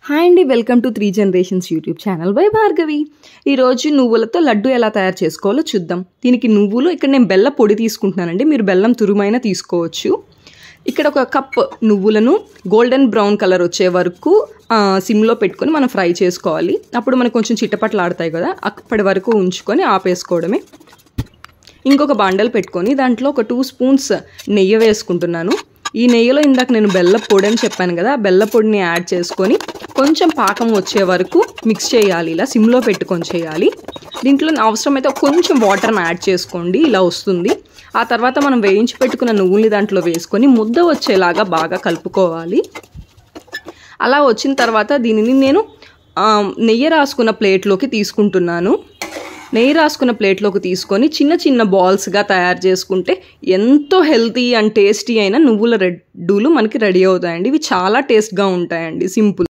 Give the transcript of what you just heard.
Hi అండి, welcome to 3 generations YouTube channel by Bhargavi. ఈరోజు నువ్వులతో లడ్డు ఎలా తయారు చేసుకోవాలో చూద్దాం. దీనికి నువ్వులు, ఇక్కడ నేను బెల్లం పొడి తీసుకుంటున్నానండి, మీరు బెల్లం తురుమైనా తీసుకోవచ్చు. ఇక్కడ ఒక కప్ నువ్వులను గోల్డెన్ బ్రౌన్ కలర్ వచ్చే వరకు సిమ్లో పెట్టుకొని మనం ఫ్రై చేసుకోవాలి. అప్పుడు మనకు కొంచెం చిట్టపట్లు ఆడతాయి కదా, అప్పటి వరకు ఉంచుకొని ఆపేసుకోవడమే. ఇంకొక బాండల్ పెట్టుకొని దాంట్లో ఒక 2 స్పూన్స్ నెయ్యి వేసుకుంటున్నాను. ఈ నెయ్యిలో ఇందాక నేను బెల్లం పొడి అని చెప్పాను కదా, బెల్లం పొడిని యాడ్ చేసుకొని కొంచెం పాకం వచ్చే వరకు మిక్స్ చేయాలి. ఇలా సిమ్లో పెట్టుకొని చేయాలి. దీంట్లో అవసరమైతే కొంచెం వాటర్ని యాడ్ చేసుకోండి, ఇలా వస్తుంది. ఆ తర్వాత మనం వేయించి పెట్టుకున్న నువ్వుల్ని దాంట్లో వేసుకొని ముద్ద వచ్చేలాగా బాగా కలుపుకోవాలి. అలా వచ్చిన తర్వాత దీనిని నేను నెయ్యి రాసుకున్న ప్లేట్లోకి తీసుకుంటున్నాను. నెయ్యి రాసుకున్న ప్లేట్లోకి తీసుకొని చిన్న చిన్న బాల్స్గా తయారు చేసుకుంటే ఎంతో హెల్తీ అండ్ టేస్టీ అయిన నువ్వుల లడ్డూలు మనకి రెడీ అవుతాయండి. ఇవి చాలా టేస్ట్గా ఉంటాయండి, సింపుల్.